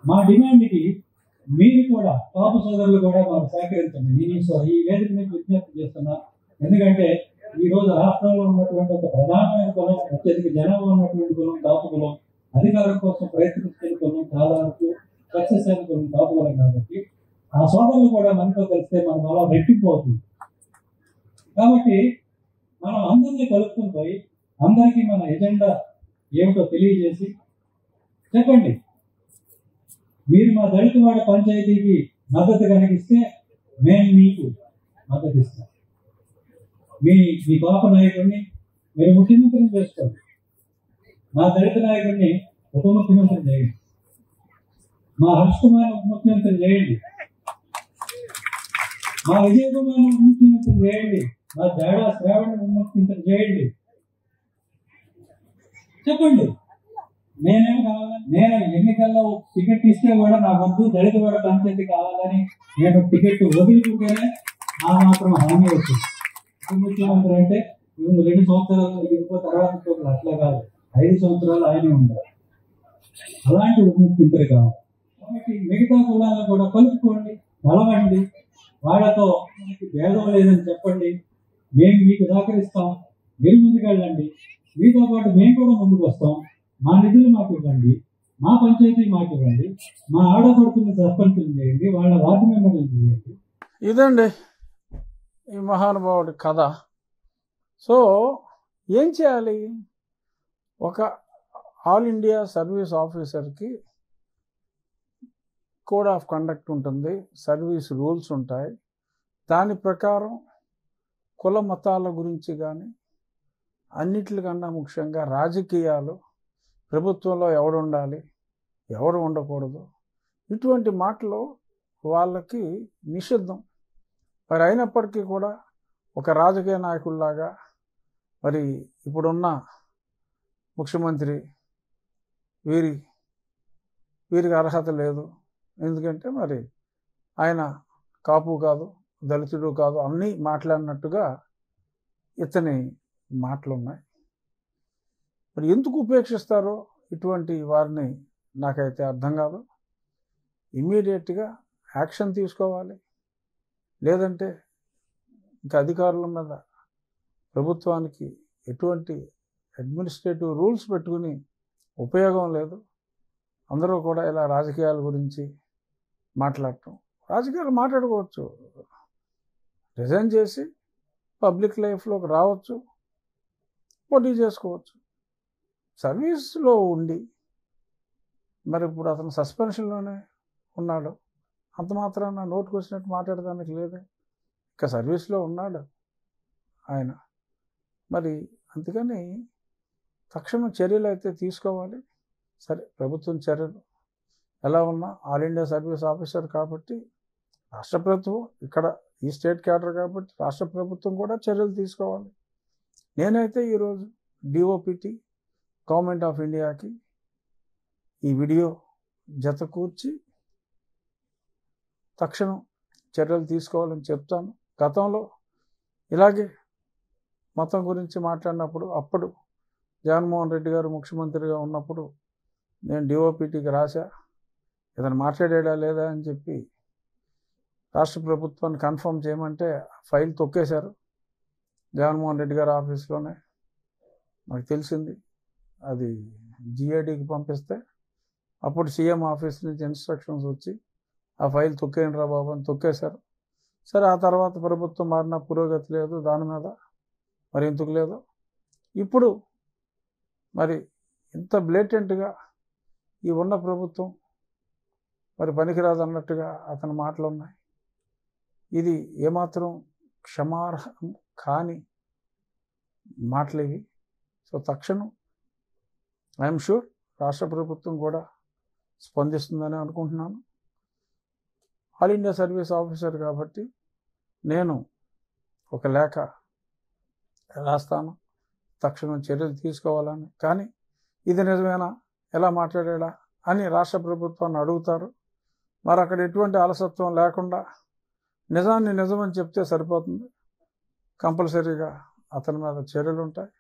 మా డిమాండ్కి మీరు కూడా కాపు సోదరులు కూడా మాకు సహకరించండి. నేను ఈ వేదిక నుంచి విజ్ఞప్తి చేస్తున్నా. ఎందుకంటే ఈ రోజు రాష్ట్రంలో ఉన్నటువంటి ఒక ప్రధానమైన కులం, అత్యధిక జనాభా ఉన్నటువంటి కులం కాపు కులం, అధికారం కోసం ప్రయత్నిస్తున్న కులం, దాదాపు సక్సెస్ అయిన కులం కాపు కులం. కాబట్టి ఆ సోదరులు కూడా మనతో కలిస్తే మన బలం రెట్టింపు అవుతుంది. కాబట్టి మనం అందరినీ కలుపుకుని పోయి అందరికీ మన ఎజెండా ఏమిటో తెలియజేసి చెప్పండి. మీరు మా దళితవాడ పంచాయతీకి మద్దతు కనిపిస్తే మేము మీకు మద్దతు ఇస్తాం. మీ పాప నాయకుడిని మీరు ముఖ్యమంత్రిని చేసుకోండి. మా దళిత నాయకుడిని ఉప ముఖ్యమంత్రి చేయండి. మా హర్ష్ కుమార్ ఉప ముఖ్యమంత్రి చేయండి. మా విజయ్ కుమార్ ఉప ముఖ్యమంత్రి చేయండి. మా జాడా శ్రావణ్ ఉప ముఖ్యమంత్రి చేయండి. చెప్పండి. నేనేం కావాలి? నేను ఎన్నికల్లో టికెట్ ఇస్తే కూడా నా వద్దు దళిత వాడ పంచాయతీ కావాలని నేను టికెట్ వదులుకుంటేనే ఆ మాత్రం హామీ వచ్చింది. ఉప ముఖ్యమంత్రి అంటే 2 సంవత్సరాలు ఇదిగో తర్వాత అట్లా కాదు, 5 సంవత్సరాలు ఆయనే ఉండాలి. అలాంటి ఉప ముఖ్యమంత్రి కావాలి. కాబట్టి మిగతా కులాలను కూడా కలుపుకోండి, కలవండి. వాళ్ళతో మనకి భేదం లేదని చెప్పండి. మేము మీకు సహకరిస్తాం, మీరు ముందుకెళ్ళండి. మీతో పాటు మేము కూడా ముందుకు వస్తాం. మా నిధులు మాకు ఇవ్వండి, మా పంచాయతీ మాకు ఇవ్వండి, మా ఆడపడుతున్న సర్పంచులు చేయండి, వాళ్ళ వార్డు మెంబర్లు చేయండి. ఇదండి ఈ మహానుభావుడి కథ. సో ఏం చేయాలి? ఒక ఆల్ ఇండియా సర్వీస్ ఆఫీసర్కి కోడ్ ఆఫ్ కండక్ట్ ఉంటుంది, సర్వీస్ రూల్స్ ఉంటాయి. దాని ప్రకారం కుల మతాల గురించి కానీ అన్నిటికన్నా ముఖ్యంగా రాజకీయాలు, ప్రభుత్వంలో ఎవడు ఉండాలి ఎవరు ఉండకూడదు, ఇటువంటి మాటలు వాళ్ళకి నిషిద్ధం. మరి అయినప్పటికీ కూడా ఒక రాజకీయ నాయకుల్లాగా మరి ఇప్పుడున్న ముఖ్యమంత్రి వీరికి అర్హత లేదు. ఎందుకంటే మరి ఆయన కాపు కాదు, దళితుడు కాదు అన్నీ మాట్లాడినట్టుగా ఇతని మాటలు ఉన్నాయి. మరి ఎందుకు ఉపేక్షిస్తారో ఇటువంటి వారిని నాకైతే అర్థం కాదు. ఇమ్మీడియట్గా యాక్షన్ తీసుకోవాలి. లేదంటే ఇంకా అధికారుల మీద ప్రభుత్వానికి ఎటువంటి అడ్మినిస్ట్రేటివ్ రూల్స్ పెట్టుకుని ఉపయోగం లేదు. అందరూ కూడా ఇలా రాజకీయాల గురించి మాట్లాడటం, రాజకీయాలు మాట్లాడుకోవచ్చు, రిజైన్ చేసి పబ్లిక్ లైఫ్లోకి రావచ్చు, పోటీ చేసుకోవచ్చు. సర్వీస్లో ఉండి మరి ఇప్పుడు అతను సస్పెన్షన్లోనే ఉన్నాడు, అంత మాత్రాన నోటుకు వచ్చినట్టు మాట్లాడడానికి లేదు. ఇంకా సర్వీస్లో ఉన్నాడు ఆయన. మరి అందుకని తక్షణం చర్యలు అయితే తీసుకోవాలి. సరే, ప్రభుత్వం చర్యలు ఎలా ఉన్నా ఆల్ ఇండియా సర్వీస్ ఆఫీసర్ కాబట్టి రాష్ట్ర ప్రభుత్వం, ఇక్కడ ఈ స్టేట్ క్యాడర్ కాబట్టి రాష్ట్ర ప్రభుత్వం కూడా చర్యలు తీసుకోవాలి. నేనైతే ఈరోజు డిఓపిటి గవర్నమెంట్ ఆఫ్ ఇండియాకి ఈ వీడియో జత కూర్చి తక్షణం చర్యలు తీసుకోవాలని చెప్తాను. గతంలో ఇలాగే మతం గురించి మాట్లాడినప్పుడు, అప్పుడు జగన్మోహన్ రెడ్డి గారు ముఖ్యమంత్రిగా ఉన్నప్పుడు నేను డిఓపిటికి రాశా, ఇతను మాట్లాడాడా లేదా అని చెప్పి రాష్ట్ర ప్రభుత్వాన్ని కన్ఫర్మ్ చేయమంటే ఫైల్ తొక్కేశారు జగన్మోహన్ రెడ్డి గారి ఆఫీస్లోనే. నాకు తెలిసింది అది జిఐడికి పంపిస్తే అప్పుడు సీఎం ఆఫీస్ నుంచి ఇన్స్ట్రక్షన్స్ వచ్చి ఆ ఫైల్ తొక్కేయండి రా బాబు అని తొక్కేశారు. సరే, ఆ తర్వాత ప్రభుత్వం మారిన పురోగతి లేదు దాని మీద, మరి ఎందుకు లేదు. ఇప్పుడు మరి ఇంత బ్లేటెంట్గా ఈ ఉన్న ప్రభుత్వం మరి పనికిరాదు అన్నట్టుగా అతని మాటలు ఉన్నాయి. ఇది ఏమాత్రం క్షమార్హం కాని మాటలు ఇవి. సో తక్షణం ఐఎమ్ షూర్ రాష్ట్ర ప్రభుత్వం కూడా స్పందిస్తుందని అనుకుంటున్నాను. ఆల్ ఇండియా సర్వీస్ ఆఫీసర్ కాబట్టి నేను ఒక లేఖ రాస్తాను, తక్షణం చర్యలు తీసుకోవాలని. కానీ ఇది నిజమేనా, ఎలా మాట్లాడా అని రాష్ట్ర ప్రభుత్వాన్ని అడుగుతారు. మరి అక్కడ ఎటువంటి అలసత్వం లేకుండా నిజాన్ని నిజమని చెప్తే సరిపోతుంది. కంపల్సరీగా అతని మీద చర్యలు ఉంటాయి.